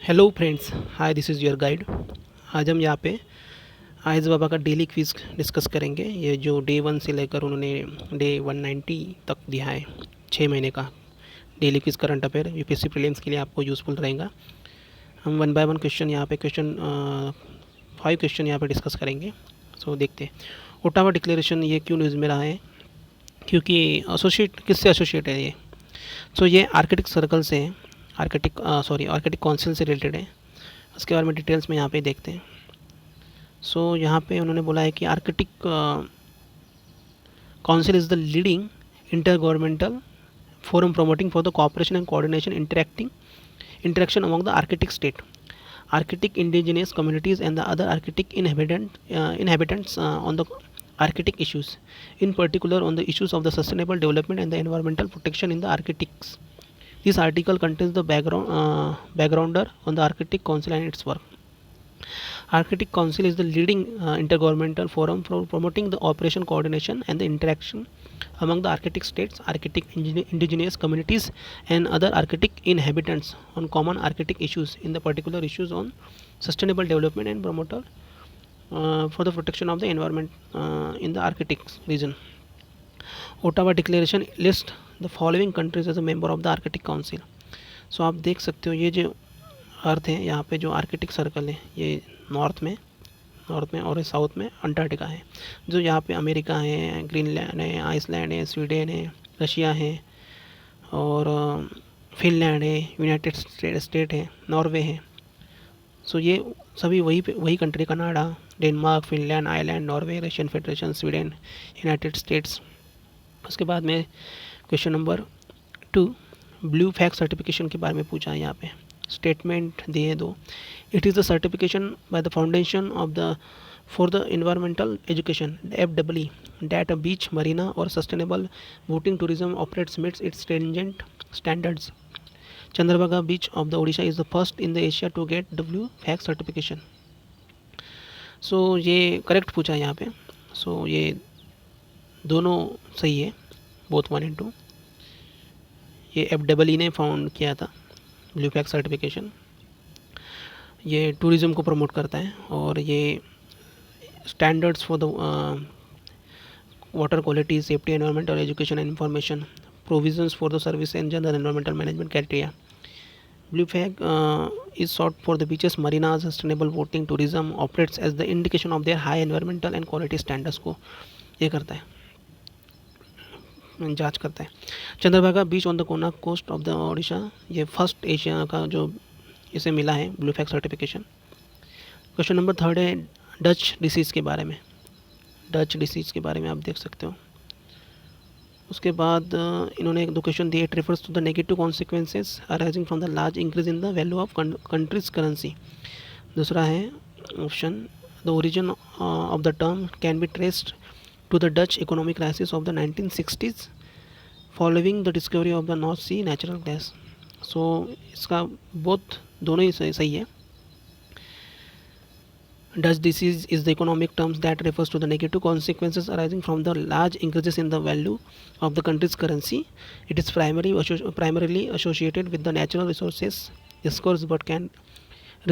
Hello friends, hi this is your guide. आज हम यहाँ पे आयज़ बाबा का डेली क्विज़ डिस्कस करेंगे। ये जो डे 1 से लेकर उन्होंने डे 190 तक दिया है, 6 महीने का daily quiz current affair UPSC prelims के लिए आपको यूज़फुल रहेगा। हम वन बाय वन क्वेश्चन यहाँ पे 5 क्वेश्चन यहाँ पे डिस्कस करेंगे। सो देखते हैं ओटावा डिक्लेरेशन ये क्यों न्यूज़ में रहा है, क्योंकि एसोसिएट किससे एसोसिएट है ये। सो ये आर्किटिक सर्कल से है, आर्किटिक काउंसिल से रिलेटेड है। उसके बारे में डिटेल्स में यहाँ पे देखते हैं। सो यहाँ पे उन्होंने बोला है कि Arctic council is the leading inter governmental forum promoting for the cooperation and coordination interaction among the Arctic state, Arctic indigenous communities and the other Arctic inhabitants on the Arctic issues, in particular on the issues of the sustainable development and the environmental protection in the Arctic. This article contains the backgrounder on the Arctic Council and its work. Arctic Council is the leading intergovernmental forum for promoting the operation coordination and the interaction among the Arctic states, Arctic indigenous communities and other Arctic inhabitants on common Arctic issues, in the particular issues on sustainable development and promoter for the protection of the environment in the Arctic region. Ottawa declaration list the following countries as a member of the Arctic council. So आप देख सकते हो ये जो अर्थ है, यहाँ पे जो आर्कटिक सर्कल है ये नॉर्थ में और साउथ में अंटार्कटिका है। जो यहाँ पे अमेरिका है, ग्रीनलैंड है, आइसलैंड है, स्वीडन है, रशिया है और फिनलैंड है, यूनाइटेड स्टेट है, नॉर्वे है। सो ये सभी वही country, Canada, Denmark, Finland, Ireland, Norway, Russian federation, Sweden, United states. उसके बाद में question number 2 blue flag certification के बारे में पूछा है। यहाँ पे स्टेटमेंट दिए दो। It is the certification by the foundation of the for the environmental education FEE that a beach, marina और sustainable boating tourism operates meets its stringent standards. Chandrabhaga beach of the Odisha is the first in the Asia to get the blue flag certification. So ये correct पूछा है यहाँ पे। सो ये दोनों सही है, बोथ 1 and 2। ये FEE ने फाउंड किया था ब्लू फ्लैग सर्टिफिकेशन। ये टूरिज़्म को प्रमोट करता है और ये standards for the water quality, safety, environmental education and information, provisions for the service and general environmental management criteria. Blue flag is sought for the beaches, marinas, sustainable boating tourism operates as the indication of their high environmental and quality standards को ये करता है, जांच करता है। चंद्रभागा बीच on the कोना coast of the Odisha, ये first Asia का जो इसे मिला है blue flag certification. Question number 3 है डच डिसीज़ के बारे में। डच डिसीज़ के बारे में आप देख सकते हो। उसके बाद इन्होंने 2 क्वेश्चन दिए। It refers to the negative consequences arising from the large increase in the value of country's currency. दूसरा है option the origin of the term can be traced to the Dutch economic crisis of the 1960s following the discovery of the North Sea natural gas। so इसका दोनों ही सही है। Dutch disease is the economic terms that refers to the negative consequences arising from the large increases in the value of the country's currency. It is primarily associated with the natural resources discourse but can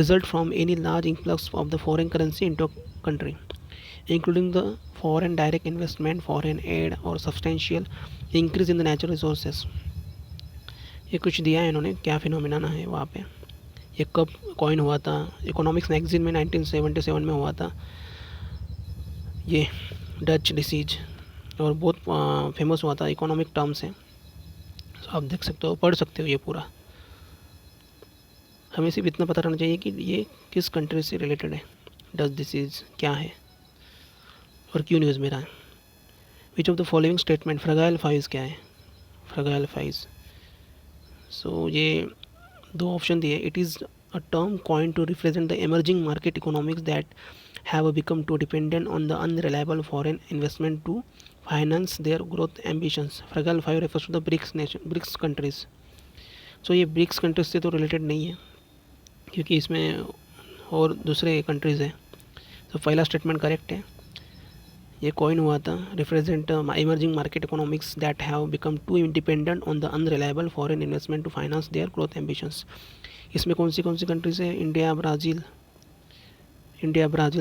result from any large influx of the foreign currency into a country, including the foreign direct investment, foreign aid और substantial increase in the natural resources। ये कुछ दिया है इन्होंने, क्या phenomena है वहाँ पे, ये कब कॉइन हुआ था। इकोनॉमिक्स मैगजीन में 1977 में हुआ था ये डच डिसीज, और बहुत फेमस हुआ था, इकोनॉमिक टर्म्स हैं। आप देख सकते हो, पढ़ सकते हो ये पूरा। हमें सिर्फ इतना पता रहना चाहिए कि ये किस कंट्री से रिलेटेड है, डच डिसीज क्या है और क्यों न्यूज़ में रहा है। Which of the following statement fragile five क्या है, फ्रगाइल फाइज। सो ये 2 ऑप्शन दिए। It is a term coin to represent the emerging market economics that have become too dependent on the unreliable foreign investment to finance their growth ambitions. Fragile five refers to the BRICS countries. So ये BRICS countries से तो related नहीं है, क्योंकि इसमें और दूसरे countries हैं। तो पहला स्टेटमेंट करेक्ट है। ये कॉइन हुआ था represent emerging market economics that have become too dependent on the unreliable foreign investment to finance their growth ambitions. इसमें कौन सी कंट्रीज है? India, Brazil,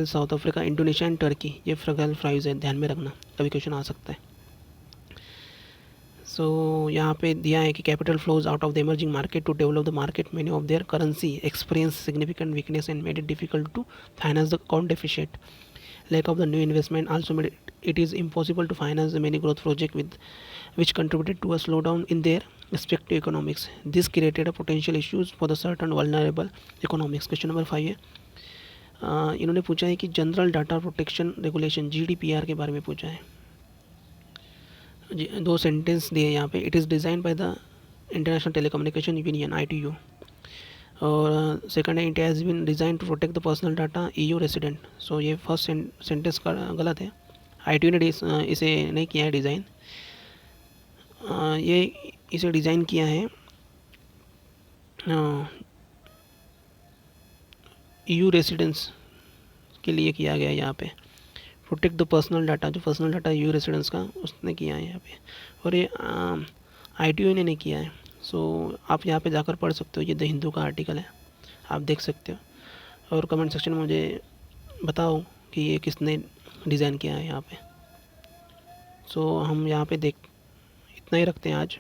South Africa, Indonesia and Turkey. ये गल्फ फ्राइज है, ध्यान में रखना, कभी क्वेश्चन आ सकता है। सो यहाँ पे दिया है कि capital flows out of the emerging market to develop the market, many of their currency experience significant weakness and made it difficult to finance the account deficit. Lack of the new investment also made it is impossible to finance the many growth projects which contributed to a slowdown in their respective economics. This created a potential issues for the certain vulnerable economics. Question number 5 है, इन्होंने पूछा है कि general data protection regulation GDPR के बारे में पूछा है। दो सेंटेंस दिए यहाँ पे। It is design by the international telecommunication union ITU, और सेकंड है it has been design to protect the personal data EU resident. So ये फर्स्ट सेंटेंस का गलत है, ITU ने इसे नहीं किया है डिज़ाइन, ये इसे डिज़ाइन किया है EU रेसिडेंट्स के लिए किया गया है यहाँ पे। प्रोटेक्ट द पर्सनल डाटा, जो पर्सनल डाटा EU रेसिडेंट्स का, उसने किया है यहाँ पे, और ये ITU ने नहीं किया है। सो आप यहाँ पे जाकर पढ़ सकते हो, ये द हिंदू का आर्टिकल है, आप देख सकते हो, और कमेंट सेक्शन में मुझे बताओ कि ये किसने डिज़ाइन किया है यहाँ पे। सो हम यहाँ पे इतना ही रखते हैं आज।